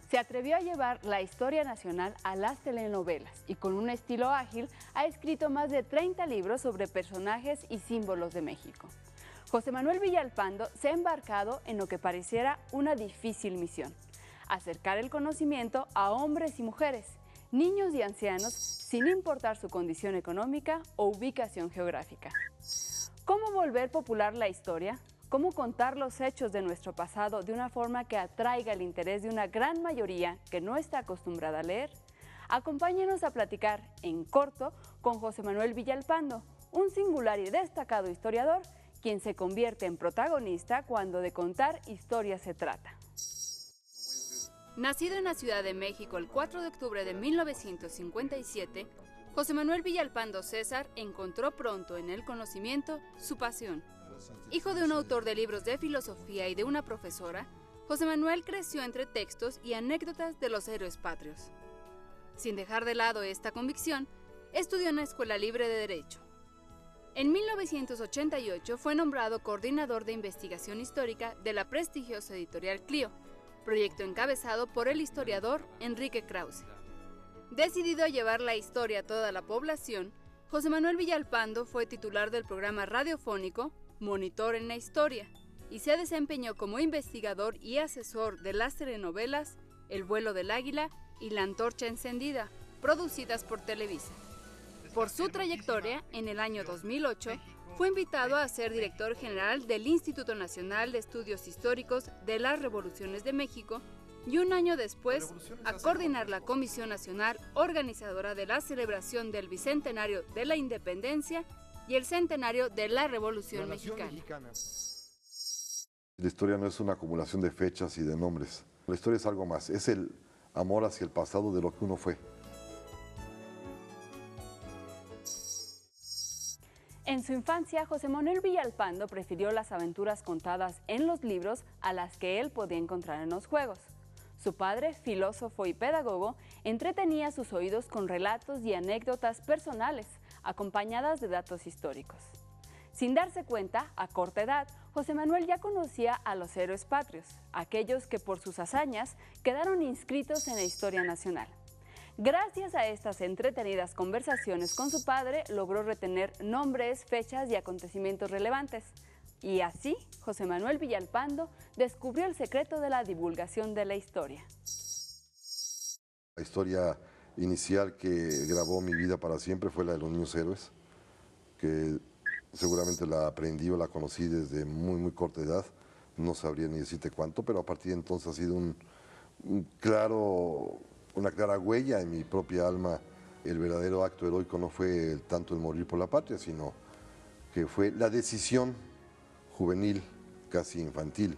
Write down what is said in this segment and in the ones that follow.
Se atrevió a llevar la historia nacional a las telenovelas y con un estilo ágil ha escrito más de 30 libros sobre personajes y símbolos de México. José Manuel Villalpando se ha embarcado en lo que pareciera una difícil misión: acercar el conocimiento a hombres y mujeres, niños y ancianos, sin importar su condición económica o ubicación geográfica. ¿Cómo volver popular la historia? ¿Cómo contar los hechos de nuestro pasado de una forma que atraiga el interés de una gran mayoría que no está acostumbrada a leer? Acompáñenos a platicar en corto con José Manuel Villalpando, un singular y destacado historiador, quien se convierte en protagonista cuando de contar historias se trata. Nacido en la Ciudad de México el 4 de octubre de 1957, José Manuel Villalpando César encontró pronto en el conocimiento su pasión. Hijo de un autor de libros de filosofía y de una profesora, José Manuel creció entre textos y anécdotas de los héroes patrios. Sin dejar de lado esta convicción, estudió en la Escuela Libre de Derecho. En 1988 fue nombrado coordinador de investigación histórica de la prestigiosa editorial Clio, proyecto encabezado por el historiador Enrique Krause. Decidido a llevar la historia a toda la población, José Manuel Villalpando fue titular del programa radiofónico Monitor en la Historia y se desempeñó como investigador y asesor de las telenovelas El vuelo del águila y La antorcha encendida, producidas por Televisa. Por su trayectoria, en el año 2008, fue invitado a ser director general del Instituto Nacional de Estudios Históricos de las Revoluciones de México y un año después a coordinar la Comisión Nacional organizadora de la celebración del Bicentenario de la Independencia y el Centenario de la Revolución Mexicana. La historia no es una acumulación de fechas y de nombres. La historia es algo más, es el amor hacia el pasado de lo que uno fue. En su infancia, José Manuel Villalpando prefirió las aventuras contadas en los libros a las que él podía encontrar en los juegos. Su padre, filósofo y pedagogo, entretenía sus oídos con relatos y anécdotas personales, acompañadas de datos históricos. Sin darse cuenta, a corta edad, José Manuel ya conocía a los héroes patrios, aquellos que por sus hazañas quedaron inscritos en la historia nacional. Gracias a estas entretenidas conversaciones con su padre, logró retener nombres, fechas y acontecimientos relevantes. Y así, José Manuel Villalpando descubrió el secreto de la divulgación de la historia. La historia inicial que grabó mi vida para siempre fue la de los niños héroes, que seguramente la aprendí o la conocí desde muy corta edad, no sabría ni decirte cuánto, pero a partir de entonces ha sido una clara huella en mi propia alma. El verdadero acto heroico no fue tanto el morir por la patria, sino que fue la decisión juvenil, casi infantil,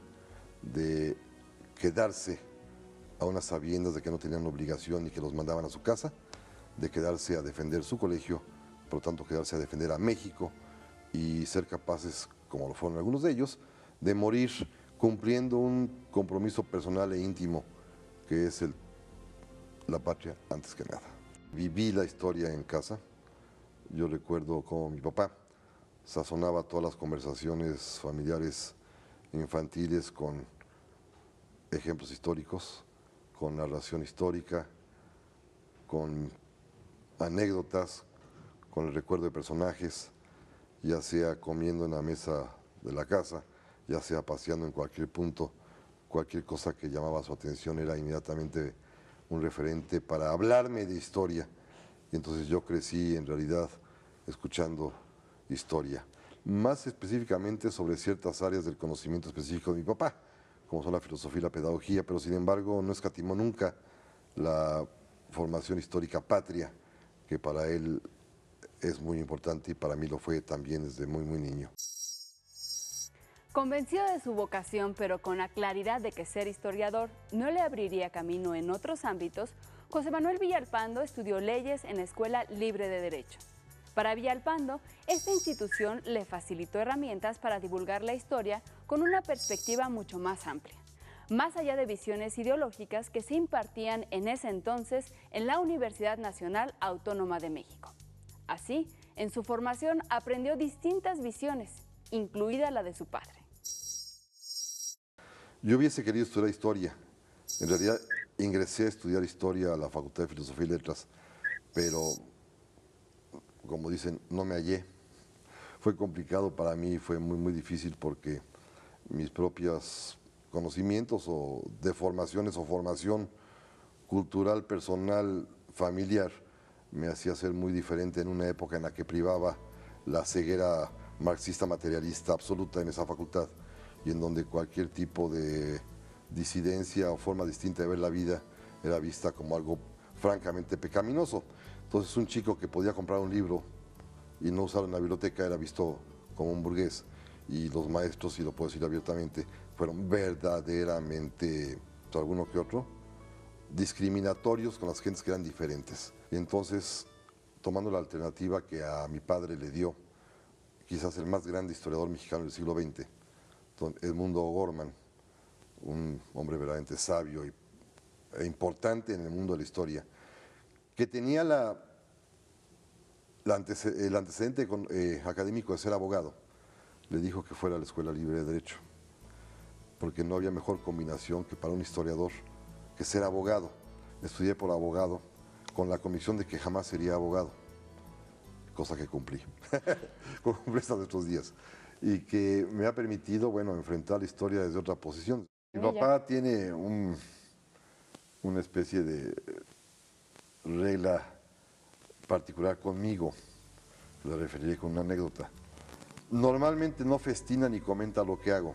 de quedarse a unas sabiendas de que no tenían obligación y que los mandaban a su casa, de quedarse a defender su colegio, por lo tanto quedarse a defender a México y ser capaces, como lo fueron algunos de ellos, de morir cumpliendo un compromiso personal e íntimo que es la patria antes que nada. Viví la historia en casa. Yo recuerdo cómo mi papá sazonaba todas las conversaciones familiares infantiles con ejemplos históricos, con narración histórica, con anécdotas, con el recuerdo de personajes, ya sea comiendo en la mesa de la casa, ya sea paseando en cualquier punto, cualquier cosa que llamaba su atención era inmediatamente un referente para hablarme de historia. Y entonces yo crecí en realidad escuchando historia, más específicamente sobre ciertas áreas del conocimiento específico de mi papá, como son la filosofía y la pedagogía, pero sin embargo no escatimó nunca la formación histórica patria, que para él es muy importante y para mí lo fue también desde muy niño. Convencido de su vocación, pero con la claridad de que ser historiador no le abriría camino en otros ámbitos, José Manuel Villalpando estudió leyes en la Escuela Libre de Derecho. Para Villalpando, esta institución le facilitó herramientas para divulgar la historia con una perspectiva mucho más amplia, más allá de visiones ideológicas que se impartían en ese entonces en la Universidad Nacional Autónoma de México. Así, en su formación aprendió distintas visiones, incluida la de su padre. Yo hubiese querido estudiar historia. En realidad ingresé a estudiar historia a la Facultad de Filosofía y Letras, pero, como dicen, no me hallé. Fue complicado para mí, fue muy difícil porque mis propios conocimientos o deformaciones o formación cultural, personal, familiar, me hacía ser muy diferente en una época en la que privaba la ceguera marxista materialista absoluta en esa facultad y en donde cualquier tipo de disidencia o forma distinta de ver la vida era vista como algo francamente pecaminoso. Entonces un chico que podía comprar un libro y no usarlo en la biblioteca era visto como un burgués, y los maestros, si lo puedo decir abiertamente, fueron verdaderamente, alguno que otro, discriminatorios con las gentes que eran diferentes. Y entonces, tomando la alternativa que a mi padre le dio, quizás el más grande historiador mexicano del siglo XX, Edmundo O'Gorman, un hombre verdaderamente sabio e importante en el mundo de la historia, que tenía el antecedente académico de ser abogado, le dijo que fuera a la Escuela Libre de Derecho, porque no había mejor combinación que para un historiador que ser abogado. Estudié por abogado con la convicción de que jamás sería abogado, cosa que cumplí, cumplí hasta nuestros días, y que me ha permitido, bueno, enfrentar la historia desde otra posición. Mi papá tiene una especie de regla particular conmigo, la referiré con una anécdota. Normalmente no festina ni comenta lo que hago.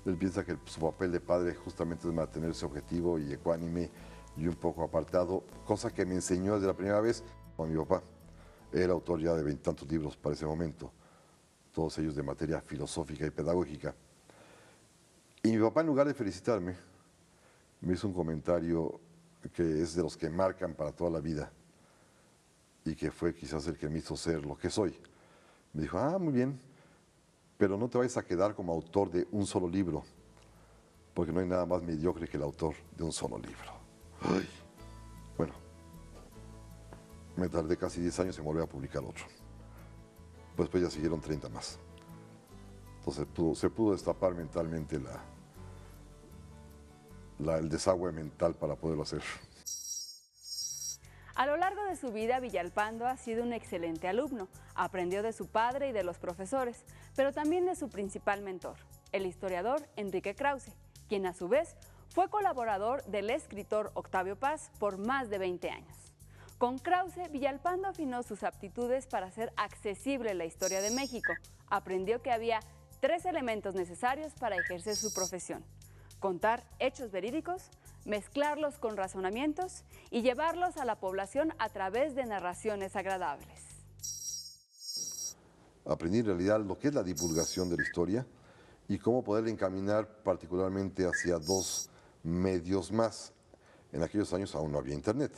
Él piensa que su papel de padre justamente es mantenerse objetivo y ecuánime y un poco apartado, cosa que me enseñó desde la primera vez con mi papá. Era autor ya de 20 y tantos libros para ese momento, todos ellos de materia filosófica y pedagógica. Y mi papá, en lugar de felicitarme, me hizo un comentario que es de los que marcan para toda la vida y que fue quizás el que me hizo ser lo que soy. Me dijo, muy bien, pero no te vayas a quedar como autor de un solo libro, porque no hay nada más mediocre que el autor de un solo libro. Ay. Bueno, me tardé casi 10 años en volver a publicar otro. Pues ya siguieron 30 más. Entonces se pudo destapar mentalmente el desagüe mental para poderlo hacer. A lo largo de su vida, Villalpando ha sido un excelente alumno. Aprendió de su padre y de los profesores, pero también de su principal mentor, el historiador Enrique Krause, quien a su vez fue colaborador del escritor Octavio Paz por más de 20 años. Con Krause, Villalpando afinó sus aptitudes para hacer accesible la historia de México. Aprendió que había 3 elementos necesarios para ejercer su profesión: contar hechos verídicos, mezclarlos con razonamientos y llevarlos a la población a través de narraciones agradables. Aprendí en realidad lo que es la divulgación de la historia y cómo poderla encaminar particularmente hacia 2 medios más. En aquellos años aún no había internet,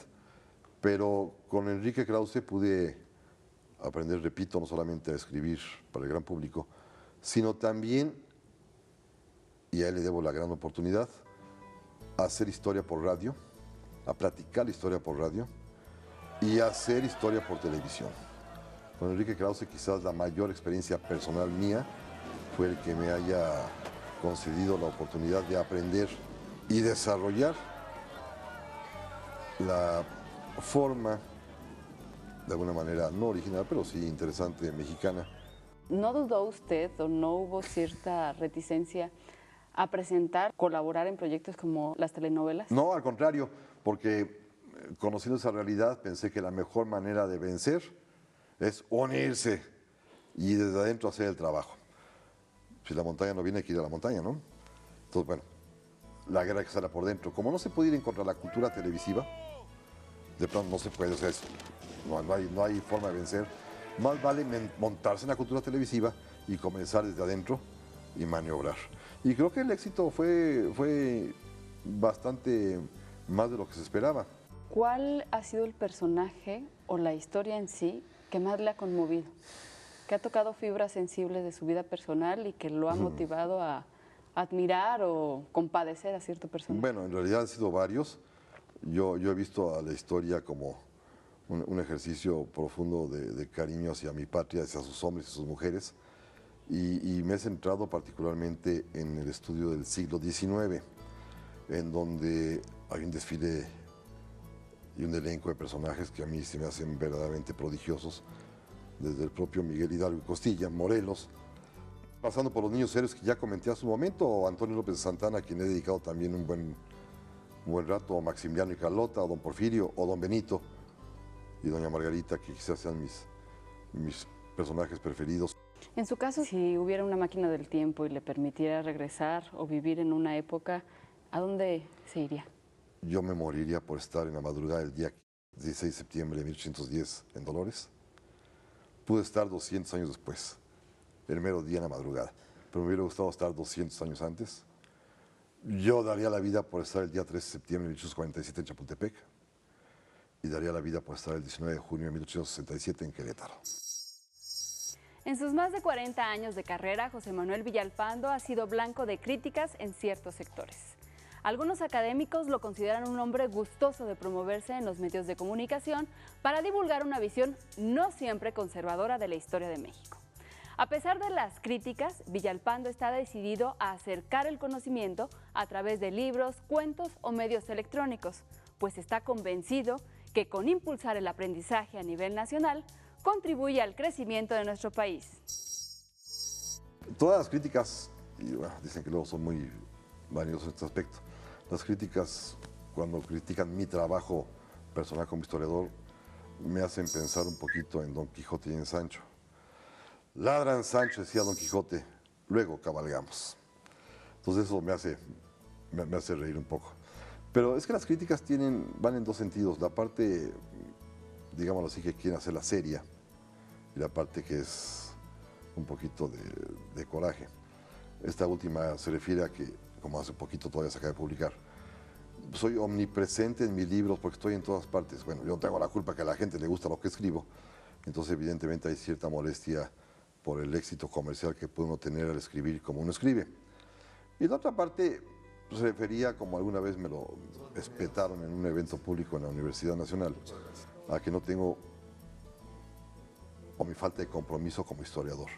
pero con Enrique Krause pude aprender, repito, no solamente a escribir para el gran público, sino también, y a él le debo la gran oportunidad, a hacer historia por radio, a platicar la historia por radio y a hacer historia por televisión. Con Enrique Krause quizás la mayor experiencia personal mía fue el que me haya concedido la oportunidad de aprender y desarrollar la forma, de alguna manera no original, pero sí interesante, mexicana. ¿No dudó usted o no hubo cierta reticencia a presentar, colaborar en proyectos como las telenovelas? No, al contrario, porque conociendo esa realidad pensé que la mejor manera de vencer es unirse y desde adentro hacer el trabajo. Si la montaña no viene, hay que ir a la montaña, ¿no? Entonces, bueno, la guerra hay que hacerla por dentro. Como no se puede ir en contra de la cultura televisiva, de pronto no se puede hacer eso. No hay forma de vencer. Más vale montarse en la cultura televisiva y comenzar desde adentro y maniobrar. Y creo que el éxito fue bastante más de lo que se esperaba. ¿Cuál ha sido el personaje o la historia en sí que más le ha conmovido? Que ha tocado fibras sensibles de su vida personal y que lo ha motivado a admirar o compadecer a cierto personaje. Bueno, en realidad han sido varios. Yo he visto a la historia como un ejercicio profundo de cariño hacia mi patria, hacia sus hombres y sus mujeres, y me he centrado particularmente en el estudio del siglo XIX, en donde hay un desfile y un elenco de personajes que a mí se me hacen verdaderamente prodigiosos, desde el propio Miguel Hidalgo y Costilla, Morelos, pasando por los niños héroes que ya comenté hace un momento, o Antonio López de Santana, a quien he dedicado también un buen rato, o Maximiliano y Carlota, o don Porfirio, o don Benito y doña Margarita, que quizás sean mis personajes preferidos. En su caso, si hubiera una máquina del tiempo y le permitiera regresar o vivir en una época, ¿a dónde se iría? Yo me moriría por estar en la madrugada del día 16 de septiembre de 1810 en Dolores. Pude estar 200 años después, el mero día en la madrugada, pero me hubiera gustado estar 200 años antes. Yo daría la vida por estar el día 13 de septiembre de 1847 en Chapultepec y daría la vida por estar el 19 de junio de 1867 en Querétaro. En sus más de 40 años de carrera, José Manuel Villalpando ha sido blanco de críticas en ciertos sectores. Algunos académicos lo consideran un hombre gustoso de promoverse en los medios de comunicación para divulgar una visión no siempre conservadora de la historia de México. A pesar de las críticas, Villalpando está decidido a acercar el conocimiento a través de libros, cuentos o medios electrónicos, pues está convencido que con impulsar el aprendizaje a nivel nacional, contribuye al crecimiento de nuestro país. Todas las críticas, y bueno, dicen que luego son muy vanidosos en este aspecto, las críticas, cuando critican mi trabajo personal como historiador, me hacen pensar un poquito en Don Quijote y en Sancho. Ladran Sancho, decía Don Quijote, luego cabalgamos. Entonces eso me hace reír un poco. Pero es que las críticas van en dos sentidos. La parte, digámoslo así, que quieren hacerla seria, y la parte que es un poquito de coraje. Esta última se refiere a que, como hace poquito todavía se acaba de publicar, soy omnipresente en mis libros porque estoy en todas partes. Bueno, yo no tengo la culpa que a la gente le gusta lo que escribo, entonces evidentemente hay cierta molestia por el éxito comercial que puede uno tener al escribir como uno escribe. Y la otra parte se refería, como alguna vez me lo espetaron en un evento público en la Universidad Nacional, a que no tengo, o mi falta de compromiso como historiador.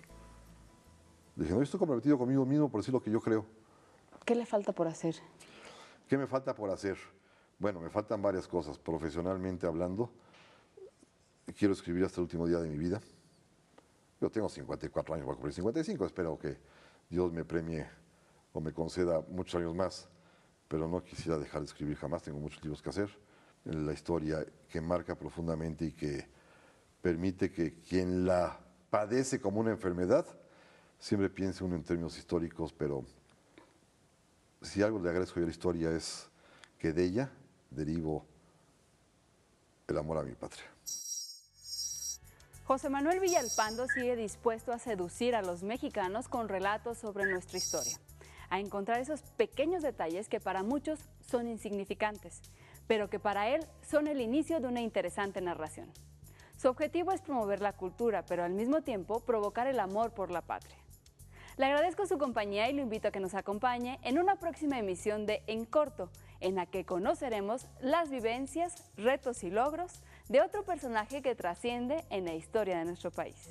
Dije, no, yo estoy comprometido conmigo mismo por decir lo que yo creo. ¿Qué le falta por hacer? ¿Qué me falta por hacer? Bueno, me faltan varias cosas. Profesionalmente hablando, quiero escribir hasta el último día de mi vida. Yo tengo 54 años, voy a cumplir 55, espero que Dios me premie o me conceda muchos años más, pero no quisiera dejar de escribir jamás, tengo muchos libros que hacer. La historia que marca profundamente y que permite que quien la padece como una enfermedad, siempre piense uno en términos históricos, pero si algo le agradezco yo a la historia es que de ella derivo el amor a mi patria. José Manuel Villalpando sigue dispuesto a seducir a los mexicanos con relatos sobre nuestra historia, a encontrar esos pequeños detalles que para muchos son insignificantes, pero que para él son el inicio de una interesante narración. Su objetivo es promover la cultura, pero al mismo tiempo provocar el amor por la patria. Le agradezco su compañía y lo invito a que nos acompañe en una próxima emisión de En Corto, en la que conoceremos las vivencias, retos y logros de otro personaje que trasciende en la historia de nuestro país.